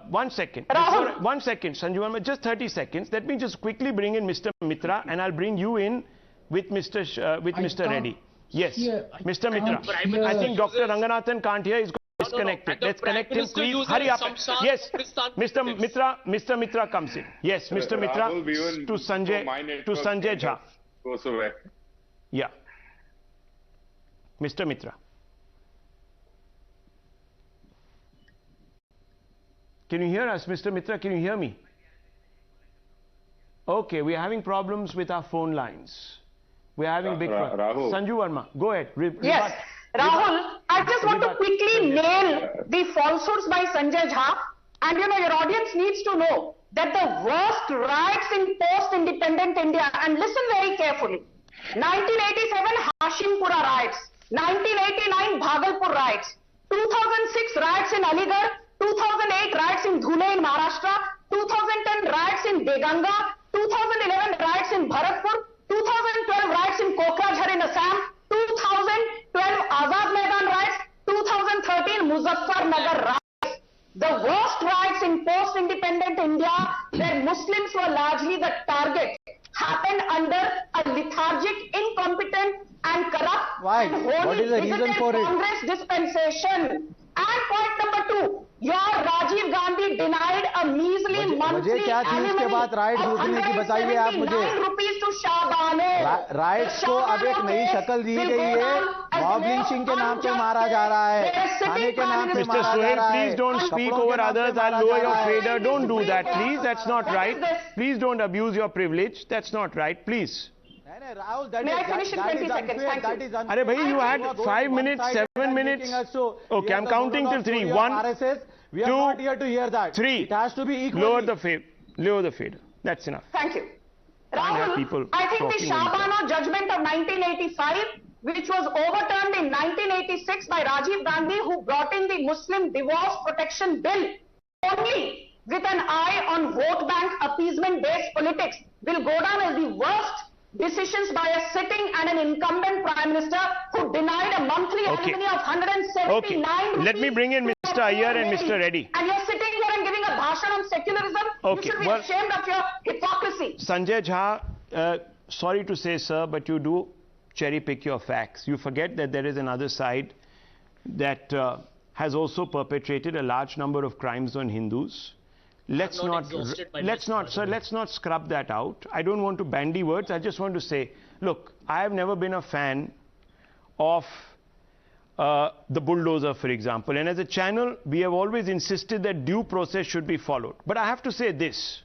S1: 1 second.
S6: Rahul.
S1: Before, 1 second, Sanju Verma, just 30 seconds. Let me just quickly bring in Mr. Mitra, and I'll bring you in with Mr. Reddy. Yes, Mr. Mitra. I think Dr. Ranganathan can't hear. He's disconnected.
S8: And the
S1: Let's
S8: Prime
S1: connect him,
S8: Minister
S1: please.
S8: uses
S1: Hurry up.
S8: Samsung
S1: Yes,
S8: Pakistan
S1: Mr.
S8: tips.
S1: Mitra. Mr. Mitra comes in. Yes, Mr. Mitra
S7: Rahul, we will
S1: to Sanjay Jha.
S7: Goes away.
S1: Yeah. Mr. Mitra. Can you hear us, Mr. Mitra? Can you hear me? Okay, we are having problems with our phone lines. We are having big problems.
S7: Rahul.
S1: Sanju Verma, go ahead.
S6: Yes. Rahul, I just want to
S1: rebut.
S6: quickly nail the falsehoods by Sanjay Jha. And you know, your audience needs to know that the worst riots in post-independent India, and listen very carefully, 1987 Hashimpura riots, 1989 Bhagalpur riots, 2006 riots in Aligarh, 2008 riots in Dhule in Maharashtra, 2010 riots in Beganga, 2011 riots in Bharatpur, 2012 riots in Kokrajhar in Assam, 2012 Azad Maidan riots, 2013 Muzaffarnagar riots. The worst riots in post-independent India, where Muslims were largely the target, happened under a lethargic, incompetent and corrupt
S5: Why?
S6: and
S5: What
S6: wholly
S5: is the reason
S6: bigoted
S5: for it?
S6: Congress dispensation. And point number 2, your Rajiv Gandhi denied a measly monthly
S5: वजह क्या थी उसके बाद right
S6: of
S5: रोकने की बताइए आप मुझे
S6: 179 rupees to Shabano.
S5: राइट्स को अब एक नई शक्ल दी गई है मॉब लिंचिंग के नाम पे मारा जा रहा है खाने के नाम पे
S1: Mr.
S5: मारा जा
S1: Sohail,
S5: रहा है
S1: please don't speak
S5: कपड़ों के
S1: over
S5: नाम पे
S1: others.
S5: मारा
S1: I'll lower
S5: जा
S1: your
S5: रहा है।
S1: fader. Don't do that, please. That's not
S6: What
S1: right.
S6: is this?
S1: Please don't abuse your privilege. That's not right. Please.
S5: Rahul, that
S6: May
S5: is,
S6: I finish in
S5: that
S6: 20
S5: is
S6: seconds?
S5: unfair.
S6: Thank
S5: That
S6: you.
S5: is unfair.
S1: Arey bhai, you had 5 minutes, 7 minutes. Okay, I'm counting till 3. 1,
S5: We are
S1: 2,
S5: not here to hear that.
S1: 3.
S5: It has to be equal.
S1: Lower the fader. That's enough.
S6: Thank you.
S1: Can't have people
S6: Rahul, I think the
S1: talking over each other.
S6: Shabano judgment of 1985, which was overturned in 1986 by Rajiv Gandhi, who brought in the Muslim Divorce Protection Bill only with an eye on vote bank appeasement-based politics, will go down as the worst decisions by a sitting and an incumbent Prime Minister who denied a monthly
S1: Okay.
S6: alimony of 179
S1: Okay.
S6: rupees.
S1: Let me bring in Mr. Iyer and Mr. Reddy.
S6: And you're sitting here and giving a bhashan on secularism.
S1: Okay,
S6: You should be
S1: well-
S6: ashamed of your hypocrisy.
S1: Sanjay Jha, sorry to say, sir, but you do cherry pick your facts. You forget that there is another side that has also perpetrated a large number of crimes on Hindus. Let's
S8: not
S1: not,
S8: exhausted my
S1: let's
S8: list,
S1: not,
S8: by the
S1: sir,
S8: way.
S1: let's not scrub that out. I don't want to bandy words. I just want to say, look, I have never been a fan of the bulldozer, for example. And as a channel, we have always insisted that due process should be followed. But I have to say this.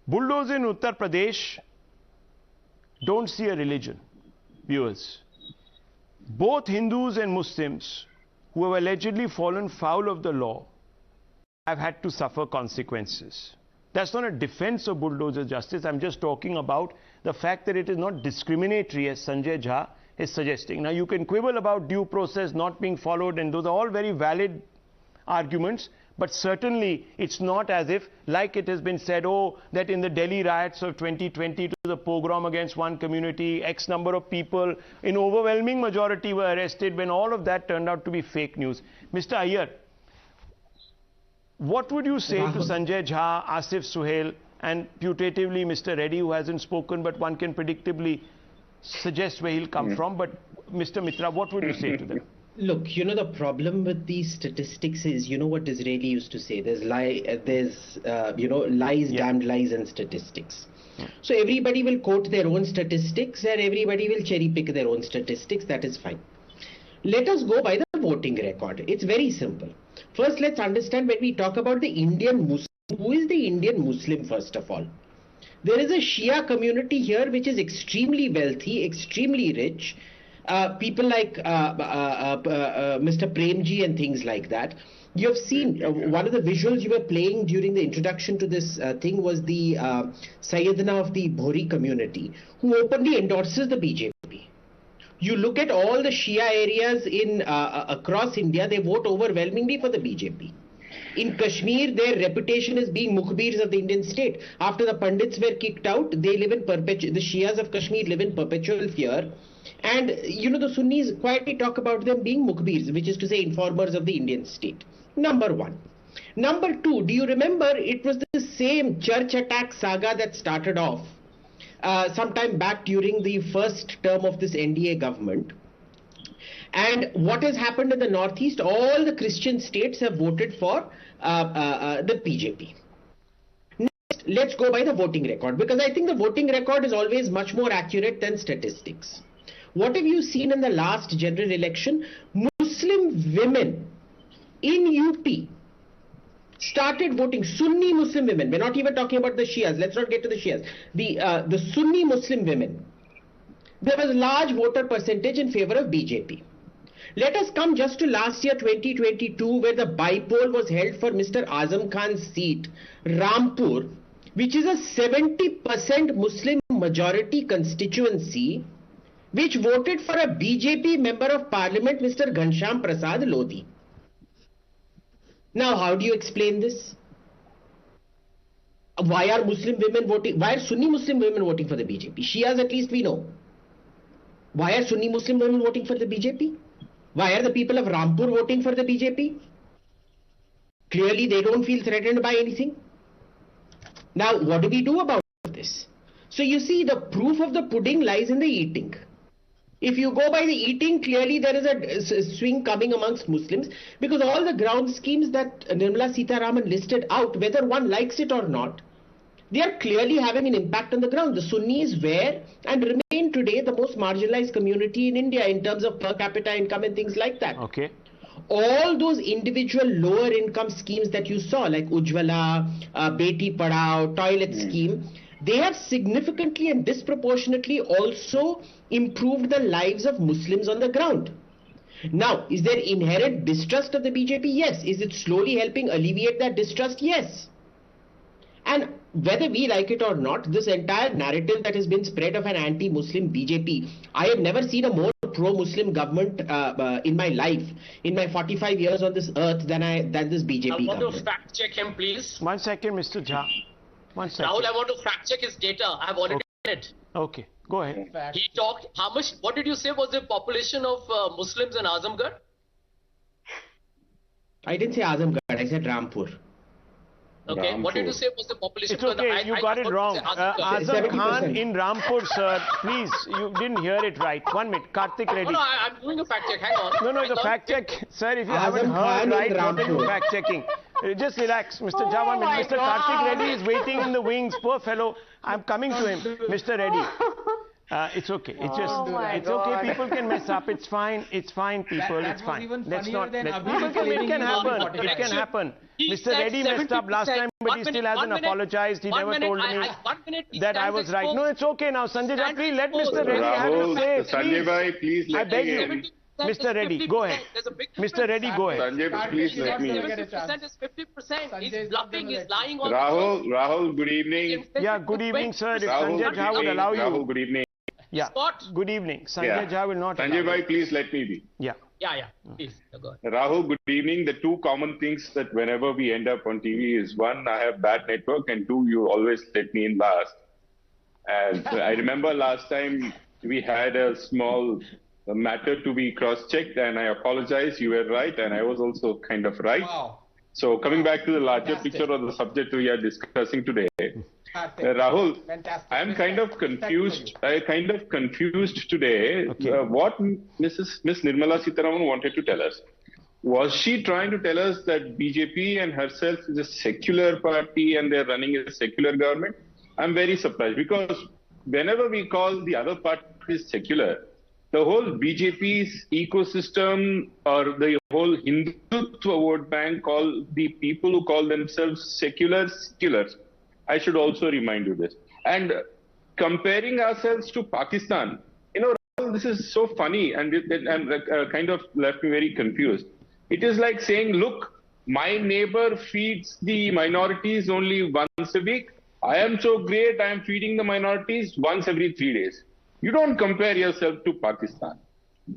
S1: Bulldozers in Uttar Pradesh don't see a religion, viewers. Both Hindus and Muslims who have allegedly fallen foul of the law have had to suffer consequences. That's not a defense of bulldozer justice. I'm just talking about the fact that it is not discriminatory, as Sanjay Jha is suggesting. Now, you can quibble about due process not being followed, and those are all very valid arguments. But certainly, it's not as if, like it has been said, oh, that in the Delhi riots of 2020, it was a pogrom against one community, X number of people, in overwhelming majority were arrested, when all of that turned out to be fake news. Mr. Iyer, what would you say to Sanjay Jha, Asif Suhail, and putatively Mr. Reddy, who hasn't spoken, but one can predictably suggest where he'll come from? But Mr. Mitra, what would you say to them?
S9: Look, the problem with these statistics is, what Disraeli used to say, there's lies, damned lies and statistics. So everybody will quote their own statistics and everybody will cherry pick their own statistics. That is fine. Let us go by the voting record. It's very simple. First, let's understand when we talk about the Indian Muslim, who is the Indian Muslim first of all? There is a Shia community here which is extremely wealthy, extremely rich. People like Mr. Premji and things like that. You have seen one of the visuals you were playing during the introduction to this thing was the Sayyidina of the Bhori community who openly endorses the BJP. You look at all the Shia areas in across India, they vote overwhelmingly for the BJP. In Kashmir, their reputation is being mukhbirs of the Indian state. After the Pandits were kicked out, they live in the Shias of Kashmir live in perpetual fear. And, the Sunnis quietly talk about them being mukhbirs, which is to say informers of the Indian state. Number one. Number two, do you remember it was the same church attack saga that started off sometime back during the first term of this NDA government? And what has happened in the Northeast? All the Christian states have voted for the BJP. Next, let's go by the voting record, because I think the voting record is always much more accurate than statistics. What have you seen in the last general election? Muslim women in UP started voting. Sunni Muslim women. We're not even talking about the Shias. Let's not get to the Shias. The Sunni Muslim women. There was a large voter percentage in favor of BJP. Let us come just to last year 2022 where the by-poll was held for Mr. Azam Khan's seat, Rampur, which is a 70% Muslim majority constituency, which voted for a BJP member of parliament, Mr. Ghanshyam Prasad Lodhi. Now, how do you explain this? Why are Muslim women voting? Why are Sunni Muslim women voting for the BJP? Shias, at least we know. Why are Sunni Muslim women voting for the BJP? Why are the people of Rampur voting for the BJP? Clearly, they don't feel threatened by anything. Now, what do we do about this? So, you see, the proof of the pudding lies in the eating. If you go by the eating, clearly there is a swing coming amongst Muslims, because all the ground schemes that Nirmala Sitharaman listed out, whether one likes it or not, they are clearly having an impact on the ground. The Sunnis were and remain today the most marginalized community in India in terms of per capita income and things like that.
S1: Okay.
S9: All those individual lower income schemes that you saw, like Ujjwala, Beti Padhao, toilet scheme, they have significantly and disproportionately also improved the lives of Muslims on the ground. Now, is there inherent distrust of the BJP? Yes. Is it slowly helping alleviate that distrust? Yes. And whether we like it or not, this entire narrative that has been spread of an anti-Muslim BJP, I have never seen a more pro-Muslim government in my life, in my 45 years on this earth than this BJP government.
S8: I want to fact check him, please.
S1: 1 second, Mr. Jha. 1 second.
S8: Rahul, I want to fact check his data. I have already done it.
S1: Okay, go ahead.
S8: He talked, how much, what did you say was the population of Muslims in Azamgarh?
S9: I didn't say Azamgarh, I said Rampur.
S8: Okay,
S7: Rampur.
S8: What did you say was the population?
S1: It's okay, you got it wrong. Azam Khan in Rampur, sir, please, you didn't hear it right. 1 minute, Karthik Reddy.
S8: No, I'm doing a fact check, hang on.
S1: No, the fact check, sir, if you
S9: Azam
S1: haven't
S9: Khan
S1: heard right,
S9: in
S1: what are you
S9: Rampur.
S1: fact checking? Just relax, Mr. Jha, 1 minute. Mr. Karthik Reddy is waiting in the wings, poor fellow. I'm coming to him. Mr. Reddy. It's okay. It's just, it's okay. People can mess up. It's fine. It's fine, people. It's fine. Let's not. It can happen. It can happen. Mr. Reddy messed up last time, but he still hasn't apologized. He never told me that I was right. No, it's okay now. Sanjay Jha, please let Mr. Reddy have his say.
S7: Sanjay bhai, please
S1: I
S7: let
S1: beg
S7: me
S1: you.
S7: in.
S1: Mr. Reddy, go ahead. Mr. Reddy, go ahead.
S7: Sanjay, please let me in.
S8: 50% is 50%. He's bluffing. He's lying on
S7: Rahul, good evening.
S1: Yeah, good evening, sir. If
S7: Rahul,
S1: Sanjay Jha would allow you.
S7: Rahul, good evening.
S1: Yeah, good evening. Sanjay Jha will not
S7: Sanjay
S1: allow
S7: bhai,
S1: you.
S7: please let me be.
S1: Yeah.
S8: Yeah. Please, go ahead.
S7: Rahul, good evening. The two common things that whenever we end up on TV is one, I have bad network, and two, you always let me in last. And I remember last time we had a small matter to be cross-checked, and I apologize. You were right, and I was also kind of right.
S4: Wow.
S7: So coming back to the larger picture of the subject we are discussing today, Rahul,
S4: Fantastic.
S7: I'm kind of confused. I'm kind of confused today. What Miss Nirmala Sitharaman wanted to tell us. Was she trying to tell us that BJP and herself is a secular party and they're running a secular government? I'm very surprised because whenever we call the other parties secular, the whole BJP's ecosystem or the whole Hindutva vote bank call the people who call themselves seculars. I should also remind you this. And comparing ourselves to Pakistan, Rahul, this is so funny and kind of left me very confused. It is like saying, look, my neighbor feeds the minorities only once a week. I am so great, I am feeding the minorities once every 3 days. You don't compare yourself to Pakistan.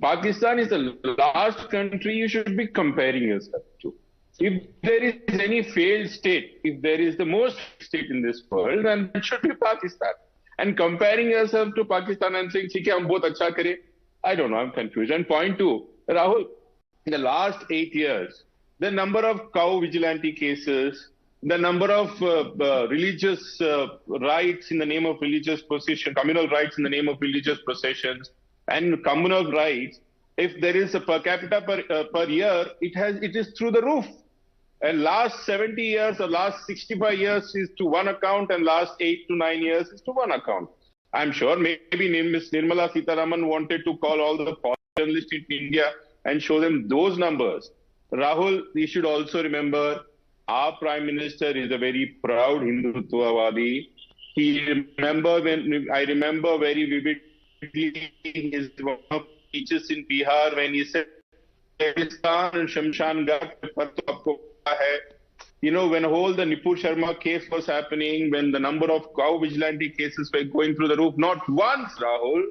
S7: Pakistan is the last country you should be comparing yourself to. If there is any failed state, if there is the most state in this world, then it should be Pakistan. And comparing yourself to Pakistan and saying, "Theek hai, hum bahut acha kare," I don't know, I'm confused. And point two, Rahul, in the last 8 years, the number of cow vigilante cases, the number of religious rights in the name of religious procession, communal rights in the name of religious processions, and communal rights, if there is a per capita per year, it is through the roof. And last 70 years or last 65 years is to one account, and last 8 to 9 years is to one account. I'm sure maybe Ms. Nirmala Sitharaman wanted to call all the journalists in India and show them those numbers. Rahul, we should also remember our Prime Minister is a very proud Hindutvavadi. I remember very vividly his one of speeches in Bihar when he said, when whole the Nipur Sharma case was happening, when the number of cow vigilante cases were going through the roof, not once, Rahul,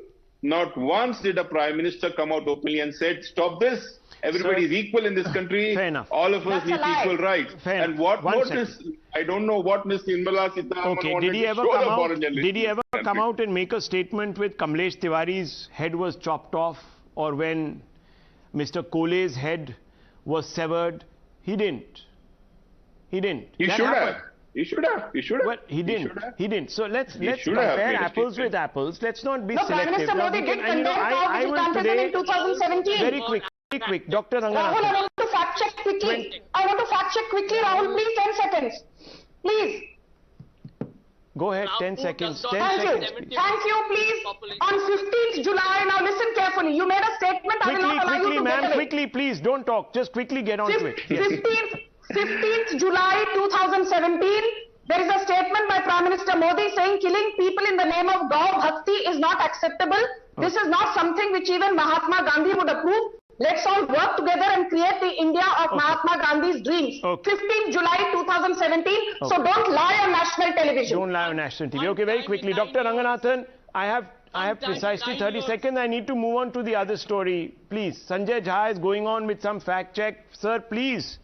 S7: not once did a Prime Minister come out openly and said, stop this. Everybody is equal in this country.
S1: Fair enough.
S7: All of us need equal rights. And what is, I don't know what Ms. Nirmala Sitharaman wanted to show the foreign journalists.
S1: Did he ever come out and make a statement with Kamlesh Tiwari's head was chopped off, or when Mr. Kole's head was severed? He didn't. He didn't.
S7: He should have. He should have.
S1: Well, he didn't. He didn't. So let's compare apples with apples. Let's not be selective.
S6: Prime Minister Modi did condemn cow vigilantism in 2017.
S1: Very quick. Dr. Ranganathan.
S6: Rahul, I want to fact check quickly. Rahul, please, 10 seconds. Please.
S1: Go ahead, 10 seconds. 10
S6: Thank
S1: seconds.
S6: you. Thank you, please. On 15th July, now listen carefully. You made a statement. I will not allow you to get away.
S1: Quickly, please, don't talk. Just quickly get on to it. Yes.
S6: 15th July 2017, there is a statement by Prime Minister Modi saying killing people in the name of Gau Bhakti is not acceptable. This is not something which even Mahatma Gandhi would approve. Let's all work together and create the India of Mahatma Gandhi's dreams. 15th July 2017. So don't lie on national television.
S1: Don't lie on national TV. Okay, very quickly. Dr. Ranganathan, I have precisely 30 seconds. I need to move on to the other story. Please. Sanjay Jha is going on with some fact check. Sir, please.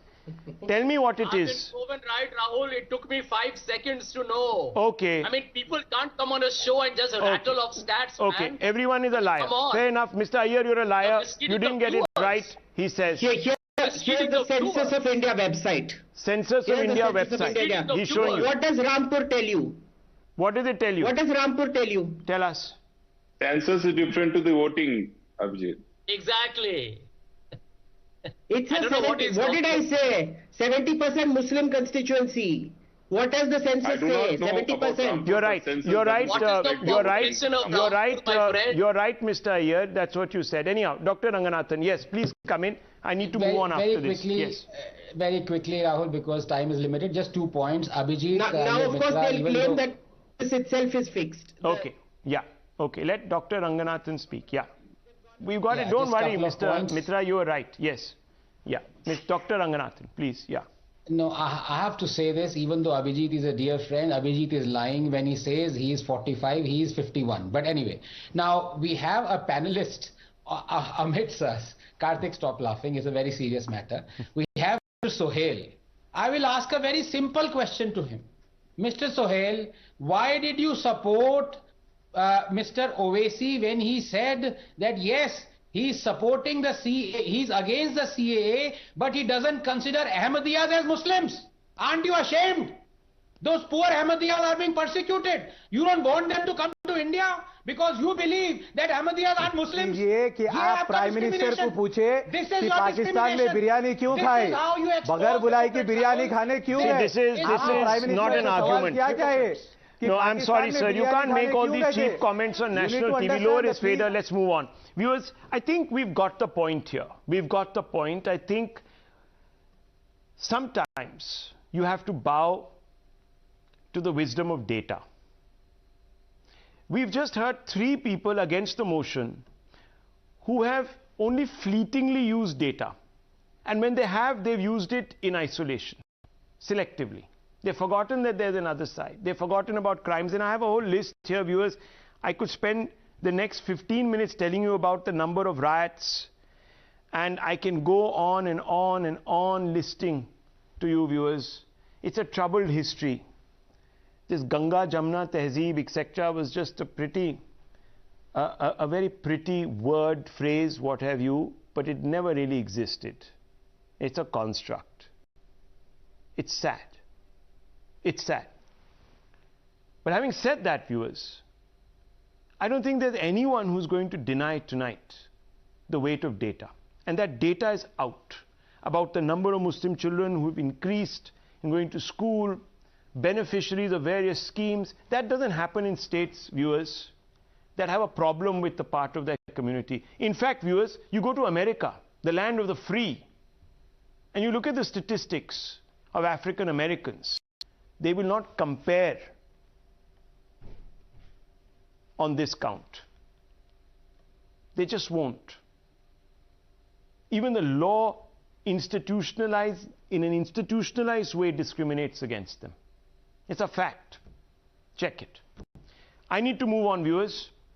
S1: Tell me what it is.
S8: Proven right, Rahul. It took me 5 seconds to know.
S1: Okay.
S8: I mean, people can't come on a show and just rattle off stats,
S1: Okay.
S8: man.
S1: Everyone is a liar.
S8: Come on.
S1: Fair enough. Mr. Iyer, you're a liar. You didn't get it right, he says.
S9: Here's the Census of India website.
S1: Census of India website. He's showing you.
S9: What does Rampur tell you?
S1: What does it tell you?
S9: What does Rampur tell you?
S1: Tell us.
S7: Census is different to the voting, Abhijit.
S8: Exactly.
S9: It's a 70, what did I say? 70% Muslim constituency. What does the census say? 70%.
S1: You're right. You're right. You're right. You're right, Mr. Iyer. That's what you said. Anyhow, Dr. Ranganathan, yes, please come in. I need to move on after this. Yes.
S4: Very quickly, Rahul, because time is limited. Just 2 points. Abhijit.
S9: Now of course, they'll claim that this itself is fixed.
S1: Okay. Yeah. Okay. Let Dr. Ranganathan speak. Yeah. We've got it. Don't worry, Mr. Mitra. You are right. Yes. Yeah. Dr. Ranganathan, please. Yeah.
S4: No, I have to say this, even though Abhijit is a dear friend, Abhijit is lying when he says he is 45, he is 51. But anyway, now we have a panelist amidst us. Karthik, stop laughing. It's a very serious matter. We have Sohail. I will ask a very simple question to him. Mr. Sohail, why did you support Mr. Owaisi when he said that yes, he's supporting the he's against the CAA, but he doesn't consider Ahmadiyas as Muslims? Aren't you ashamed? Those poor Ahmadiyas are being persecuted. You don't want them to come to India because you believe that Ahmadiyas are Muslims.
S5: ये कि आप prime minister को पूछे कि पाकिस्तान में बिरयानी क्यों खाए, बगैर बुलाई की बिरयानी खाने क्यों गए?
S1: This is not an argument.
S5: क्या है?
S1: No, I'm sorry, sir. You can't make all these cheap comments on national TV. Lower is fader. Let's move on. Viewers, I think we've got the point here. We've got the point. I think sometimes you have to bow to the wisdom of data. We've just heard 3 people against the motion who have only fleetingly used data. And when they have, they've used it in isolation, selectively. They've forgotten that there's another side. They've forgotten about crimes. And I have a whole list here, viewers. I could spend the next 15 minutes telling you about the number of riots. And I can go on and on and on listing to you, viewers. It's a troubled history. This Ganga, Jamna, Tehzeeb, etc. was just a pretty, a very pretty word, phrase, what have you, but it never really existed. It's a construct. It's sad. It's sad. But having said that, viewers, I don't think there's anyone who's going to deny tonight the weight of data. And that data is out about the number of Muslim children who've increased in going to school, beneficiaries of various schemes. That doesn't happen in states, viewers, that have a problem with the part of their community. In fact, viewers, you go to America, the land of the free, and you look at the statistics of African Americans. They will not compare on this count. They just won't. Even the law institutionalized, in an institutionalized way, discriminates against them. It's a fact. Check it. I need to move on, viewers.